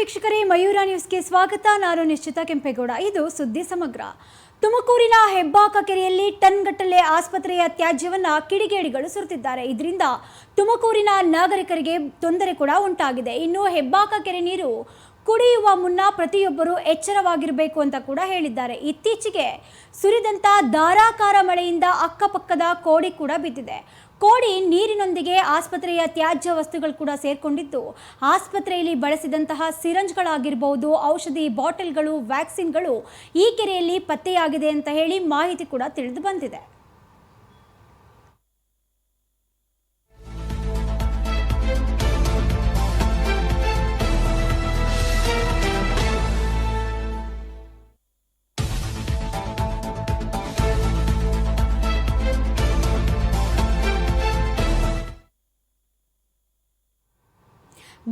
ವೀಕ್ಷಕರೇ, ಮಯೂರ ನ್ಯೂಸ್ಗೆ ಸ್ವಾಗತ. ನಾನು ನಿಶ್ಚಿತ ಕೆಂಪೇಗೌಡ. ಇದು ಸುದ್ದಿ ಸಮಗ್ರ. ತುಮಕೂರಿನ ಹೆಬ್ಬಾಕ ಕೆರೆಯಲ್ಲಿ ಟನ್ಗಟ್ಟಲೆ ಆಸ್ಪತ್ರೆಯ ತ್ಯಾಜ್ಯವನ್ನ ಕಿಡಿಗೇಡಿಗಳು ಸುರಿದಿದ್ದಾರೆ. ಇದರಿಂದ ತುಮಕೂರಿನ ನಾಗರಿಕರಿಗೆ ತೊಂದರೆ ಕೂಡ ಉಂಟಾಗಿದೆ. ಇನ್ನು ಹೆಬ್ಬಾಕ ಕೆರೆ ನೀರು ಕುಡಿಯುವ ಮುನ್ನ ಪ್ರತಿಯೊಬ್ಬರು ಎಚ್ಚರವಾಗಿರಬೇಕು ಅಂತ ಕೂಡ ಹೇಳಿದ್ದಾರೆ. ಇತ್ತೀಚೆಗೆ ಸುರಿದಂತ ಧಾರಾಕಾರ ಮಳೆಯಿಂದ ಅಕ್ಕಪಕ್ಕದ ಕೋಡಿ ಕೂಡ ಬಿದ್ದಿದೆ. ಕೋಡಿ ನೀರಿನೊಂದಿಗೆ ಆಸ್ಪತ್ರೆಯ ತ್ಯಾಜ್ಯ ವಸ್ತುಗಳು ಕೂಡ ಸೇರ್ಕೊಂಡಿದ್ದು, ಆಸ್ಪತ್ರೆಯಲ್ಲಿ ಬಳಸಿದಂತಹ ಸಿರಂಜ್ಗಳಾಗಿರಬಹುದು, ಔಷಧಿ ಬಾಟಲ್ಗಳು, ವ್ಯಾಕ್ಸಿನ್ಗಳು ಈ ಕೆರೆಯಲ್ಲಿ ಪತ್ತೆಯಾಗಿದೆ ಅಂತ ಹೇಳಿ ಮಾಹಿತಿ ಕೂಡ ತಿಳಿದು ಬಂದಿದೆ.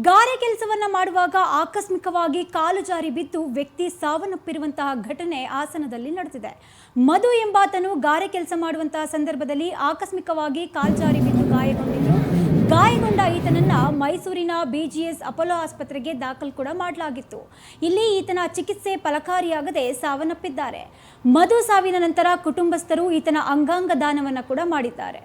ಗಾರೆ ಕೆಲಸವನ್ನ ಮಾಡುವಾಗ ಆಕಸ್ಮಿಕವಾಗಿ ಕಾಲು ಜಾರಿ ಬಿದ್ದು ವ್ಯಕ್ತಿ ಸಾವನ್ನಪ್ಪಿರುವಂತಹ ಘಟನೆ ಹಾಸನದಲ್ಲಿ ನಡೆದಿದೆ. ಮಧು ಎಂಬಾತನು ಗಾರೆ ಕೆಲಸ ಮಾಡುವಂತಹ ಸಂದರ್ಭದಲ್ಲಿ ಆಕಸ್ಮಿಕವಾಗಿ ಕಾಲು ಜಾರಿ ಬಿದ್ದು ಗಾಯಗೊಂಡಿದ್ದು, ಗಾಯಗೊಂಡ ಈತನನ್ನ ಮೈಸೂರಿನ BGS ಅಪೋಲೋ ಆಸ್ಪತ್ರೆಗೆ ದಾಖಲು ಕೂಡ ಮಾಡಲಾಗಿತ್ತು. ಇಲ್ಲಿ ಈತನ ಚಿಕಿತ್ಸೆ ಫಲಕಾರಿಯಾಗದೆ ಸಾವನ್ನಪ್ಪಿದ್ದಾರೆ. ಮಧು ಸಾವಿನ ನಂತರ ಕುಟುಂಬಸ್ಥರು ಈತನ ಅಂಗಾಂಗ ದಾನವನ್ನ ಕೂಡ ಮಾಡಿದ್ದಾರೆ.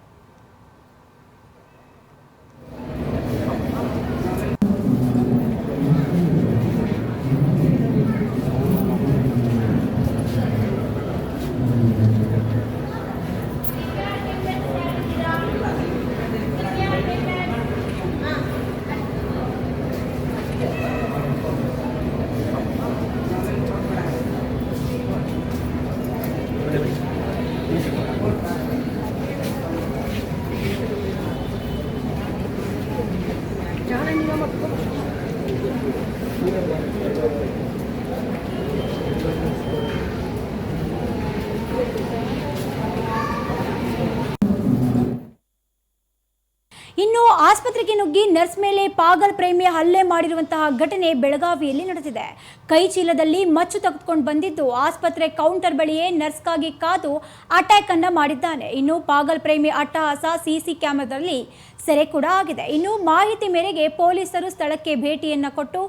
ಇನ್ನು ಆಸ್ಪತ್ರೆಗೆ ನುಗ್ಗಿ ನರ್ಸ್ ಮೇಲೆ ಪಾಗಲ್ ಪ್ರೇಮಿ ಹಲ್ಲೆ ಮಾಡಿರುವಂತಹ ಘಟನೆ ಬೆಳಗಾವಿಯಲ್ಲಿ ನಡೆದಿದೆ. ಕೈ ಚೀಲದಲ್ಲಿ ಮಚ್ಚು ತೆಗೆದುಕೊಂಡು ಬಂದಿದ್ದು, ಆಸ್ಪತ್ರೆ ಕೌಂಟರ್ ಬಳಿಯೇ ನರ್ಸ್ಗಾಗಿ ಕಾದು ಅಟ್ಯಾಕ್ ಅನ್ನ ಮಾಡಿದ್ದಾನೆ. ಇನ್ನು ಪಾಗಲ್ ಪ್ರೇಮಿ ಅಟ್ಟಹಾಸ ಸಿಸಿ ಕ್ಯಾಮೆರಾದಲ್ಲಿ ಸೆರೆ ಕೂಡ ಆಗಿದೆ. ಇನ್ನು ಮಾಹಿತಿ ಮೇರೆಗೆ ಪೊಲೀಸರು ಸ್ಥಳಕ್ಕೆ ಭೇಟಿಯನ್ನ ಕೊಟ್ಟು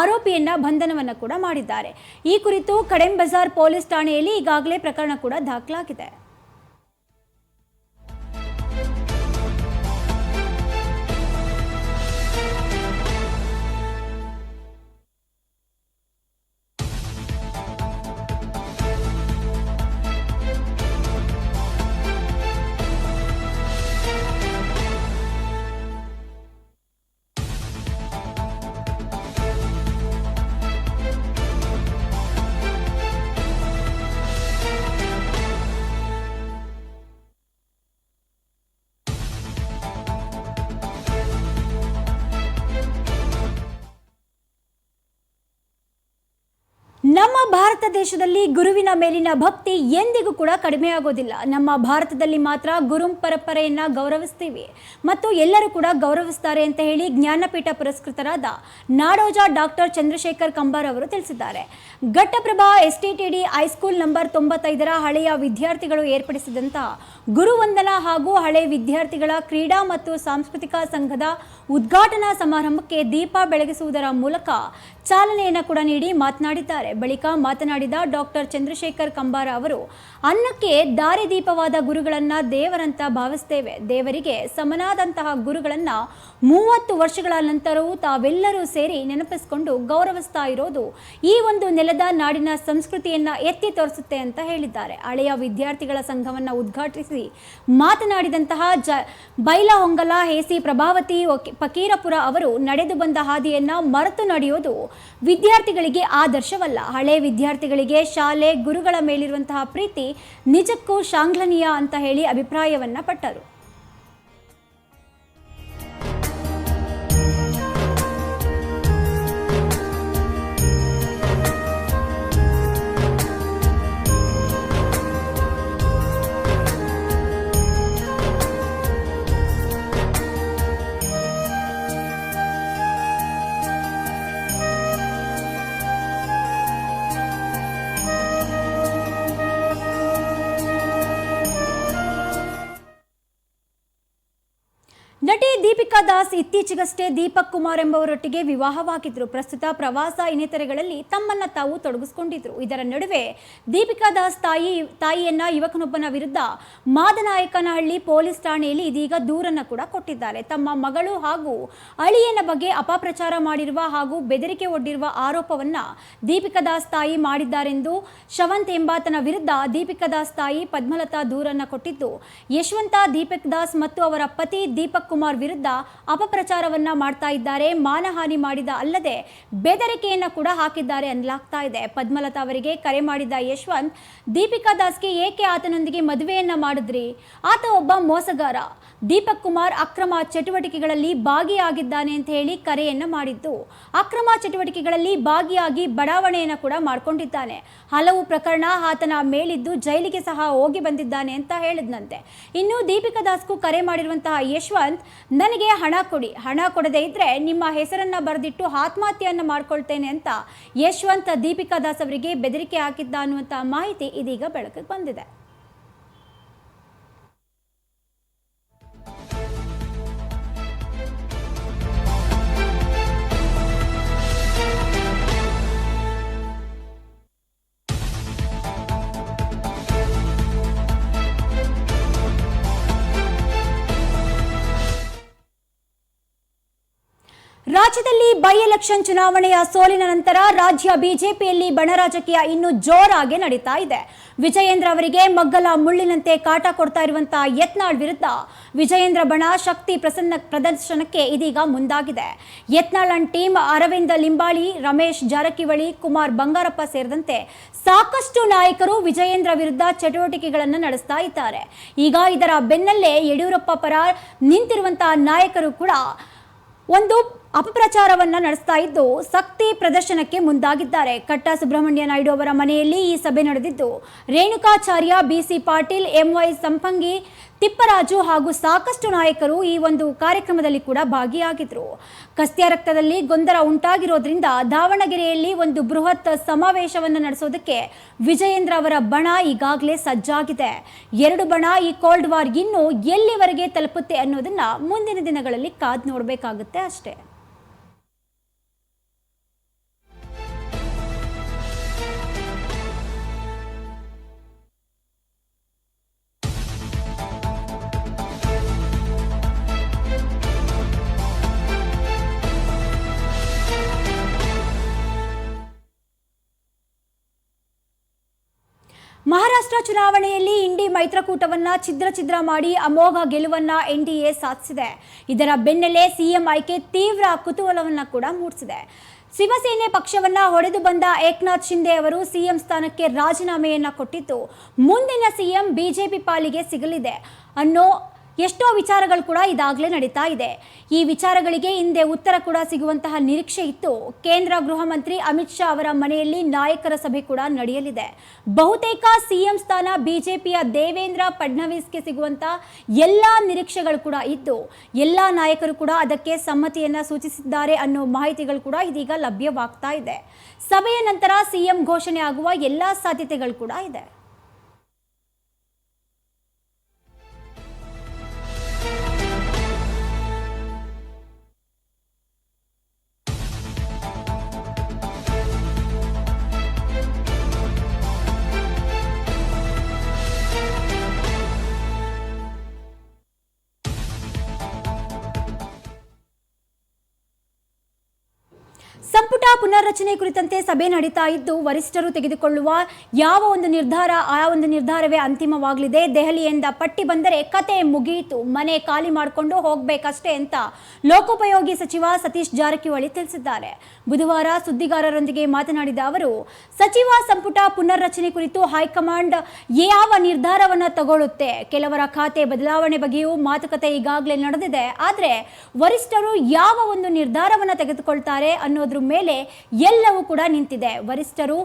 ಆರೋಪಿಯನ್ನ ಬಂಧನವನ್ನ ಕೂಡ ಮಾಡಿದ್ದಾರೆ. ಈ ಕುರಿತು ಕಡೆಂ ಬಜಾರ್ ಪೊಲೀಸ್ ಠಾಣೆಯಲ್ಲಿ ಈಗಾಗಲೇ ಪ್ರಕರಣ ಕೂಡ ದಾಖಲಾಗಿದೆ. ನಮ್ಮ ಭಾರತ ದೇಶದಲ್ಲಿ ಗುರುವಿನ ಮೇಲಿನ ಭಕ್ತಿ ಎಂದಿಗೂ ಕೂಡ ಕಡಿಮೆ ಆಗೋದಿಲ್ಲ. ನಮ್ಮ ಭಾರತದಲ್ಲಿ ಮಾತ್ರ ಗುರು ಪರಂಪರೆಯನ್ನ ಗೌರವಿಸ್ತೀವಿ ಮತ್ತು ಎಲ್ಲರೂ ಕೂಡ ಗೌರವಿಸ್ತಾರೆ ಅಂತ ಹೇಳಿ ಜ್ಞಾನಪೀಠ ಪುರಸ್ಕೃತರಾದ ನಾಡೋಜ ಡಾಕ್ಟರ್ ಚಂದ್ರಶೇಖರ್ ಕಂಬಾರ್ ಅವರು ತಿಳಿಸಿದ್ದಾರೆ. ಘಟ್ಟಪ್ರಭಾ STTD ಹೈಸ್ಕೂಲ್ ನಂಬರ್ 95ರ ಹಳೆಯ ವಿದ್ಯಾರ್ಥಿಗಳು ಏರ್ಪಡಿಸಿದಂತಹ ಗುರುವಂದನಾ ಹಾಗೂ ಹಳೆ ವಿದ್ಯಾರ್ಥಿಗಳ ಕ್ರೀಡಾ ಮತ್ತು ಸಾಂಸ್ಕೃತಿಕ ಸಂಘದ ಉದ್ಘಾಟನಾ ಸಮಾರಂಭಕ್ಕೆ ದೀಪ ಬೆಳಗಿಸುವುದರ ಮೂಲಕ ಚಾಲನೆಯನ್ನು ಕೂಡ ನೀಡಿ ಮಾತನಾಡಿದ್ದಾರೆ. ಬಳಿಕ ಮಾತನಾಡಿದ ಡಾಕ್ಟರ್ ಚಂದ್ರಶೇಖರ್ ಕಂಬಾರ ಅವರು, ಅನ್ನಕ್ಕೆ ದಾರಿದೀಪವಾದ ಗುರುಗಳನ್ನ ದೇವರಂತ ಭಾವಿಸ್ತೇವೆ. ದೇವರಿಗೆ ಸಮನಾದಂತಹ ಗುರುಗಳನ್ನ 30 ವರ್ಷಗಳ ನಂತರವೂ ತಾವೆಲ್ಲರೂ ಸೇರಿ ನೆನಪಿಸಿಕೊಂಡು ಗೌರವಿಸ್ತಾ ಇರೋದು ಈ ಒಂದು ನೆಲದ ನಾಡಿನ ಸಂಸ್ಕೃತಿಯನ್ನ ಎತ್ತಿ ತೋರಿಸುತ್ತೆ ಅಂತ ಹೇಳಿದ್ದಾರೆ. ಹಳೆಯ ವಿದ್ಯಾರ್ಥಿಗಳ ಸಂಘವನ್ನ ಉದ್ಘಾಟಿಸಿ ಮಾತನಾಡಿದಂತಹ ಬೈಲಹೊಂಗಲ ಹೇಸಿ ಪ್ರಭಾವತಿ ಫಕೀರಪುರ ಅವರು, ನಡೆದು ಬಂದ ಹಾದಿಯನ್ನ ಮರೆತು ನಡೆಯೋದು ವಿದ್ಯಾರ್ಥಿಗಳಿಗೆ ಆದರ್ಶವಲ್ಲ. ಹಳೆ ವಿದ್ಯಾರ್ಥಿಗಳಿಗೆ ಶಾಲೆ ಗುರುಗಳ ಮೇಲಿರುವಂತಹ ಪ್ರೀತಿ ನಿಜಕ್ಕೂ ಶ್ಲಾಘನೀಯ ಅಂತ ಹೇಳಿ ಅಭಿಪ್ರಾಯವನ್ನ ಪಟ್ಟರು. ದೀಪಿಕಾ ದಾಸ್ ಇತ್ತೀಚೆಗಷ್ಟೇ ದೀಪಕ್ ಕುಮಾರ್ ಎಂಬವರೊಟ್ಟಿಗೆ ವಿವಾಹವಾಗಿದ್ರು. ಪ್ರಸ್ತುತ ಪ್ರವಾಸ ಇನ್ನಿತರೆಗಳಲ್ಲಿ ತಮ್ಮನ್ನ ತಾವು ತೊಡಗಿಸಿಕೊಂಡಿದ್ರು. ಇದರ ನಡುವೆ ದೀಪಿಕಾ ದಾಸ್ ತಾಯಿಯನ್ನ ಯುವಕನೊಬ್ಬನ ವಿರುದ್ಧ ಮಾದನಾಯಕನಹಳ್ಳಿ ಪೊಲೀಸ್ ಠಾಣೆಯಲ್ಲಿ ಇದೀಗ ದೂರನ್ನ ಕೂಡ ಕೊಟ್ಟಿದ್ದಾರೆ. ತಮ್ಮ ಮಗಳು ಹಾಗೂ ಅಳಿಯನ ಬಗ್ಗೆ ಅಪಪ್ರಚಾರ ಮಾಡಿರುವ ಹಾಗೂ ಬೆದರಿಕೆ ಒಡ್ಡಿರುವ ಆರೋಪವನ್ನ ದೀಪಿಕಾ ದಾಸ್ ತಾಯಿ ಮಾಡಿದ್ದಾರೆಂದು ಶವಂತ್ ಎಂಬಾತನ ವಿರುದ್ಧ ದೀಪಿಕಾ ದಾಸ್ ತಾಯಿ ಪದ್ಮಲತಾ ದೂರನ್ನ ಕೊಟ್ಟಿದ್ದು, ಯಶವಂತ ದೀಪಕ್ ದಾಸ್ ಮತ್ತು ಅವರ ಪತಿ ದೀಪಕ್ ಕುಮಾರ್ ವಿರುದ್ಧ ಅಪಪ್ರಚಾರವನ್ನ ಮಾಡ್ತಾ ಇದ್ದಾರೆ. ಮಾನಹಾನಿ ಮಾಡಿದ ಅಲ್ಲದೆ ಬೆದರಿಕೆಯನ್ನ ಕೂಡ ಹಾಕಿದ್ದಾರೆ ಅನ್ನಲಾಗ್ತಾ ಇದೆ. ಪದ್ಮಲತಾ ಅವರಿಗೆ ಕರೆ ಮಾಡಿದ ಯಶವಂತ್, ದೀಪಿಕಾ ದಾಸ್ಗೆ ಏಕೆ ಆತನೊಂದಿಗೆ ಮದುವೆಯನ್ನ ಮಾಡಿದ್ರಿ? ಆತ ಒಬ್ಬ ಮೋಸಗಾರ. ದೀಪಕ್ ಕುಮಾರ್ ಅಕ್ರಮ ಚಟುವಟಿಕೆಗಳಲ್ಲಿ ಭಾಗಿಯಾಗಿದ್ದಾನೆ ಅಂತ ಹೇಳಿ ಕರೆಯನ್ನ ಮಾಡಿದ್ದು. ಅಕ್ರಮ ಚಟುವಟಿಕೆಗಳಲ್ಲಿ ಭಾಗಿಯಾಗಿ ಬಡಾವಣೆಯನ್ನ ಕೂಡ ಮಾಡಿಕೊಂಡಿದ್ದಾನೆ. ಹಲವು ಪ್ರಕರಣ ಆತನ ಮೇಲಿದ್ದು ಜೈಲಿಗೆ ಸಹ ಹೋಗಿ ಬಂದಿದ್ದಾನೆ ಅಂತ ಹೇಳಿದ್ನಂತೆ. ಇನ್ನು ದೀಪಿಕಾ ದಾಸ್ಗೂ ಕರೆ ಮಾಡಿರುವಂತಹ ಯಶವಂತ್, ನನಗೆ ಹಣ ಕೊಡಿ, ಹಣ ಕೊಡದೇ ಇದ್ರೆ ನಿಮ್ಮ ಹೆಸರನ್ನ ಬರೆದಿಟ್ಟು ಆತ್ಮಹತ್ಯೆಯನ್ನ ಮಾಡ್ಕೊಳ್ತೇನೆ ಅಂತ ಯಶವಂತ್ ದೀಪಿಕಾ ದಾಸ್ ಅವರಿಗೆ ಬೆದರಿಕೆ ಹಾಕಿದ್ದ ಅನ್ನುವಂತಹ ಮಾಹಿತಿ ಇದೀಗ ಬೆಳಕಿಗೆ ಬಂದಿದೆ. ರಾಜ್ಯದಲ್ಲಿ ಬೈ ಎಲೆಕ್ಷನ್ ಚುನಾವಣೆಯ ಸೋಲಿನ ನಂತರ ರಾಜ್ಯ ಬಿಜೆಪಿಯಲ್ಲಿ ಬಣರಾಜಕೀಯ ಇನ್ನೂ ಜೋರಾಗಿ ನಡೀತಾ ಇದೆ. ವಿಜಯೇಂದ್ರ ಅವರಿಗೆ ಮಗ್ಗಲ ಮುಳ್ಳಿನಂತೆ ಕಾಟ ಕೊಡ್ತಾ ಇರುವಂತಹ ಯತ್ನಾಳ್ ವಿರುದ್ಧ ವಿಜಯೇಂದ್ರ ಬಣ ಶಕ್ತಿ ಪ್ರದರ್ಶನಕ್ಕೆ ಇದೀಗ ಮುಂದಾಗಿದೆ. ಯತ್ನಾಳ್ ಅಂಡ್ ಟೀಮ್ ಅರವಿಂದ ಲಿಂಬಾಳಿ, ರಮೇಶ್ ಜಾರಕಿಹೊಳಿ, ಕುಮಾರ್ ಬಂಗಾರಪ್ಪ ಸೇರಿದಂತೆ ಸಾಕಷ್ಟು ನಾಯಕರು ವಿಜಯೇಂದ್ರ ವಿರುದ್ಧ ಚಟುವಟಿಕೆಗಳನ್ನು ನಡೆಸ್ತಾ ಇದ್ದಾರೆ. ಈಗ ಇದರ ಬೆನ್ನಲ್ಲೇ ಯಡಿಯೂರಪ್ಪ ಪರ ನಿಂತಿರುವಂತಹ ನಾಯಕರು ಕೂಡ ಒಂದು ಅಪಪ್ರಚಾರವನ್ನ ನಡೆಸ್ತಾ ಇದ್ದು ಶಕ್ತಿ ಪ್ರದರ್ಶನಕ್ಕೆ ಮುಂದಾಗಿದ್ದಾರೆ. ಕಟ್ಟಾ ಸುಬ್ರಹ್ಮಣ್ಯ ನಾಯ್ಡು ಅವರ ಮನೆಯಲ್ಲಿ ಈ ಸಭೆ ನಡೆದಿದ್ದು, ರೇಣುಕಾಚಾರ್ಯ, ಬಿಸಿ ಪಾಟೀಲ್, ಎಂವೈ ಸಂಪಂಗಿ, ತಿಪ್ಪರಾಜು ಹಾಗೂ ಸಾಕಷ್ಟು ನಾಯಕರು ಈ ಒಂದು ಕಾರ್ಯಕ್ರಮದಲ್ಲಿ ಕೂಡ ಭಾಗಿಯಾಗಿದ್ರು. ಕಸ್ತ್ಯ ರಕ್ತದಲ್ಲಿ ಗೊಂದಲ ಉಂಟಾಗಿರೋದ್ರಿಂದ ದಾವಣಗೆರೆಯಲ್ಲಿ ಒಂದು ಬೃಹತ್ ಸಮಾವೇಶವನ್ನು ನಡೆಸೋದಕ್ಕೆ ವಿಜಯೇಂದ್ರ ಅವರ ಬಣ ಈಗಾಗಲೇ ಸಜ್ಜಾಗಿದೆ. ಎರಡು ಬಣ ಈ ಕೋಲ್ಡ್ ವಾರ್ ಇನ್ನು ಎಲ್ಲಿವರೆಗೆ ತಲುಪುತ್ತೆ ಅನ್ನೋದನ್ನ ಮುಂದಿನ ದಿನಗಳಲ್ಲಿ ಕಾದ್ ನೋಡಬೇಕಾಗುತ್ತೆ ಅಷ್ಟೇ. ಮಹಾರಾಷ್ಟ್ರ ಚುನಾವಣೆಯಲ್ಲಿ ಇಂಡಿ ಮೈತ್ರಕೂಟವನ್ನ ಛಿದ್ರ ಮಾಡಿ ಅಮೋಘ ಗೆಲುವನ್ನ ಎನ್ಡಿಎ ಸಾಧಿಸಿದೆ. ಇದರ ಬೆನ್ನಲ್ಲೇ ಸಿಎಂ ಆಯ್ಕೆ ತೀವ್ರ ಕುತೂಹಲವನ್ನ ಕೂಡ ಮೂಡಿಸಿದೆ. ಶಿವಸೇನೆ ಪಕ್ಷವನ್ನ ಹೊಡೆದು ಬಂದ ಏಕನಾಥ್ ಶಿಂದೆ ಅವರು ಸಿಎಂ ಸ್ಥಾನಕ್ಕೆ ರಾಜೀನಾಮೆಯನ್ನ ಕೊಟ್ಟಿದ್ದು, ಮುಂದಿನ ಸಿಎಂ ಬಿಜೆಪಿ ಪಾಲಿಗೆ ಸಿಗಲಿದೆ ಅನ್ನೋ ಎಷ್ಟೋ ವಿಚಾರಗಳು ಕೂಡ ಇದಾಗಲೇ ನಡೀತಾ ಇದೆ. ಈ ವಿಚಾರಗಳಿಗೆ ಹಿಂದೆ ಉತ್ತರ ಕೂಡ ಸಿಗುವಂತಹ ನಿರೀಕ್ಷೆ ಇತ್ತು. ಕೇಂದ್ರ ಗೃಹ ಮಂತ್ರಿ ಅಮಿತ್ ಶಾ ಅವರ ಮನೆಯಲ್ಲಿ ನಾಯಕರ ಸಭೆ ಕೂಡ ನಡೆಯಲಿದೆ. ಬಹುತೇಕ ಸಿಎಂ ಸ್ಥಾನ ಬಿಜೆಪಿಯ ದೇವೇಂದ್ರ ಫಡ್ನವೀಸ್ಗೆ ಸಿಗುವಂತ ಎಲ್ಲಾ ನಿರೀಕ್ಷೆಗಳು ಕೂಡ ಇದ್ದು, ಎಲ್ಲಾ ನಾಯಕರು ಕೂಡ ಅದಕ್ಕೆ ಸಮ್ಮತಿಯನ್ನ ಸೂಚಿಸಿದ್ದಾರೆ ಅನ್ನೋ ಮಾಹಿತಿಗಳು ಕೂಡ ಇದೀಗ ಲಭ್ಯವಾಗ್ತಾ ಇದೆ. ಸಭೆಯ ನಂತರ ಸಿಎಂ ಘೋಷಣೆ ಆಗುವ ಎಲ್ಲಾ ಸಾಧ್ಯತೆಗಳು ಕೂಡ ಇದೆ. ಸಂಪುಟ ಪುನರ್ರಚನೆ ಕುರಿತಂತೆ ಸಭೆ ನಡೀತಾ ಇದ್ದು, ವರಿಷ್ಠರು ತೆಗೆದುಕೊಳ್ಳುವ ಯಾವ ಒಂದು ನಿರ್ಧಾರ ಆ ಒಂದು ನಿರ್ಧಾರವೇ ಅಂತಿಮವಾಗಲಿದೆ. ದೆಹಲಿಯಿಂದ ಪಟ್ಟಿ ಬಂದರೆ ಕತೆ ಮುಗಿಯಿತು, ಮನೆ ಖಾಲಿ ಮಾಡಿಕೊಂಡು ಹೋಗಬೇಕಷ್ಟೇ ಅಂತ ಲೋಕೋಪಯೋಗಿ ಸಚಿವ ಸತೀಶ್ ಜಾರಕಿಹೊಳಿ ತಿಳಿಸಿದ್ದಾರೆ. ಬುಧವಾರ ಸುದ್ದಿಗಾರರೊಂದಿಗೆ ಮಾತನಾಡಿದ ಅವರು, ಸಚಿವ ಸಂಪುಟ ಪುನರ್ರಚನೆ ಕುರಿತು ಹೈಕಮಾಂಡ್ ಯಾವ ನಿರ್ಧಾರವನ್ನು ತಗೊಳ್ಳುತ್ತೆ, ಕೆಲವರ ಖಾತೆ ಬದಲಾವಣೆ ಬಗ್ಗೆಯೂ ಮಾತುಕತೆ ಈಗಾಗಲೇ ನಡೆದಿದೆ. ಆದರೆ ವರಿಷ್ಠರು ಯಾವ ಒಂದು ನಿರ್ಧಾರವನ್ನು ತೆಗೆದುಕೊಳ್ತಾರೆ ಅನ್ನೋದ್ರ ಮೇಲೆ ಎಲ್ಲವೂ ಕೂಡ ನಿಂತಿದೆ. ವರಿಷ್ಠರು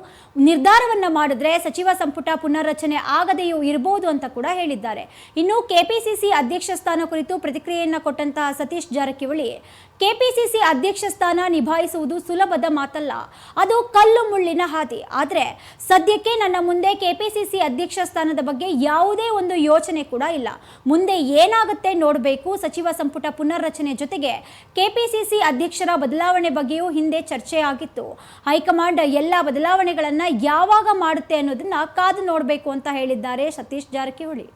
ನಿರ್ಧಾರವನ್ನ ಮಾಡಿದ್ರೆ ಸಚಿವ ಸಂಪುಟ ಪುನರ್ರಚನೆ ಆಗದೆಯೂ ಇರಬಹುದು ಅಂತ ಕೂಡ ಹೇಳಿದ್ದಾರೆ. ಇನ್ನು ಕೆಪಿಸಿಸಿ ಅಧ್ಯಕ್ಷ ಸ್ಥಾನ ಕುರಿತು ಪ್ರತಿಕ್ರಿಯೆಯನ್ನ ಕೊಟ್ಟಂತಹ ಸತೀಶ್ ಜಾರಕಿಹೊಳಿ, ಕೆಪಿಸಿಸಿ ಅಧ್ಯಕ್ಷ ಸ್ಥಾನ ನಿಭಾಯಿಸುವುದು ಸುಲಭದ ಮಾತಲ್ಲ, ಅದು ಕಲ್ಲು ಮುಳ್ಳಿನ ಹಾದಿ. ಆದರೆ ಸದ್ಯಕ್ಕೆ ನನ್ನ ಮುಂದೆ ಕೆಪಿಸಿಸಿ ಅಧ್ಯಕ್ಷ ಸ್ಥಾನದ ಬಗ್ಗೆ ಯಾವುದೇ ಒಂದು ಯೋಚನೆ ಕೂಡ ಇಲ್ಲ. ಮುಂದೆ ಏನಾಗುತ್ತೆ ನೋಡಬೇಕು. ಸಚಿವ ಸಂಪುಟ ಪುನರ್ರಚನೆ ಜೊತೆಗೆ ಕೆಪಿಸಿಸಿ ಅಧ್ಯಕ್ಷರ ಬದಲಾವಣೆ ಬಗ್ಗೆಯೂ ಹಿಂದೆ ಚರ್ಚೆ ಆಗಿತ್ತು. ಹೈಕಮಾಂಡ್ ಎಲ್ಲ ಬದಲಾವಣೆಗಳನ್ನ ಯಾವಾಗ ಮಾಡುತ್ತೆ ಅನ್ನೋದನ್ನ ಕಾದು ನೋಡಬೇಕು ಅಂತ ಹೇಳಿದ್ದಾರೆ ಸತೀಶ್ ಜಾರಕಿಹೊಳಿ.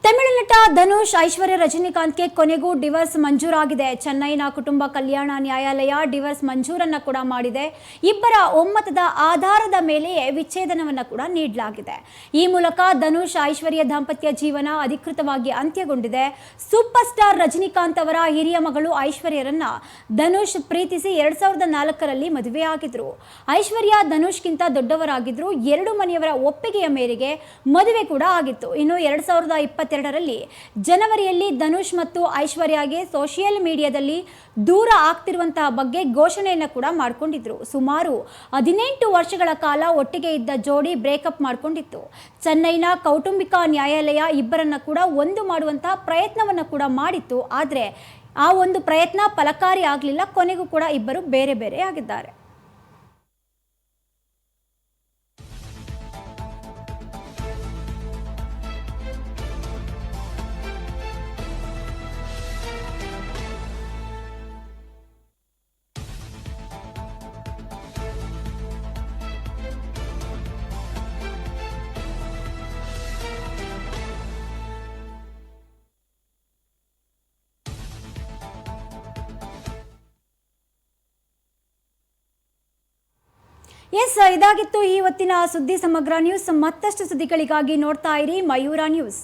ತಮಿಳು ನಟ ಧನುಷ್ ಐಶ್ವರ್ಯ ರಜನಿಕಾಂತ್ಗೆ ಕೊನೆಗೂ ಡಿವೋರ್ಸ್ ಮಂಜೂರಾಗಿದೆ. ಚೆನ್ನೈನ ಕುಟುಂಬ ಕಲ್ಯಾಣ ನ್ಯಾಯಾಲಯ ಡಿವೋರ್ಸ್ ಮಂಜೂರನ್ನ ಕೂಡ ಮಾಡಿದೆ. ಇಬ್ಬರ ಒಮ್ಮತದ ಆಧಾರದ ಮೇಲೆಯೇ ವಿಚ್ಛೇದನವನ್ನು ಕೂಡ ನೀಡಲಾಗಿದೆ. ಈ ಮೂಲಕ ಧನುಷ್ ಐಶ್ವರ್ಯ ದಾಂಪತ್ಯ ಜೀವನ ಅಧಿಕೃತವಾಗಿ ಅಂತ್ಯಗೊಂಡಿದೆ. ಸೂಪರ್ ಸ್ಟಾರ್ ರಜನಿಕಾಂತ್ ಅವರ ಹಿರಿಯ ಮಗಳು ಐಶ್ವರ್ಯರನ್ನ ಧನುಷ್ ಪ್ರೀತಿಸಿ 2004ರಲ್ಲಿ ಮದುವೆಯಾಗಿದ್ರು. ಐಶ್ವರ್ಯ ಧನುಷ್ಗಿಂತ ದೊಡ್ಡವರಾಗಿದ್ರು. ಎರಡು ಮನೆಯವರ ಒಪ್ಪಿಗೆಯ ಮೇರೆಗೆ ಮದುವೆ ಕೂಡ ಆಗಿತ್ತು. ಇನ್ನು 2022ರಲ್ಲಿ ಜನವರಿಯಲ್ಲಿ ಧನುಷ್ ಮತ್ತು ಐಶ್ವರ್ಯಗೆ ಸೋಷಿಯಲ್ ಮೀಡಿಯಾದಲ್ಲಿ ದೂರ ಆಗ್ತಿರುವಂತಹ ಬಗ್ಗೆ ಘೋಷಣೆಯನ್ನು ಕೂಡ ಮಾಡಿಕೊಂಡಿದ್ರು. ಸುಮಾರು 18 ವರ್ಷಗಳ ಕಾಲ ಒಟ್ಟಿಗೆ ಇದ್ದ ಜೋಡಿ ಬ್ರೇಕಪ್ ಮಾಡಿಕೊಂಡಿತ್ತು. ಚೆನ್ನೈನ ಕೌಟುಂಬಿಕ ನ್ಯಾಯಾಲಯ ಇಬ್ಬರನ್ನ ಕೂಡ ಒಂದು ಮಾಡುವಂತಹ ಪ್ರಯತ್ನವನ್ನು ಕೂಡ ಮಾಡಿತ್ತು. ಆದರೆ ಆ ಒಂದು ಪ್ರಯತ್ನ ಫಲಕಾರಿ ಆಗಲಿಲ್ಲ. ಕೊನೆಗೂ ಕೂಡ ಇಬ್ಬರು ಬೇರೆ ಬೇರೆ ಆಗಿದ್ದಾರೆ. ಇದಾಗಿತ್ತು ಈ ಹೊತ್ತಿನ ಸುದ್ದಿ ಸಮಗ್ರ ನ್ಯೂಸ್. ಮತ್ತಷ್ಟು ಸುದ್ದಿಗಳಿಗಾಗಿ ನೋಡ್ತಾ ಇರಿ ಮಯೂರ ನ್ಯೂಸ್.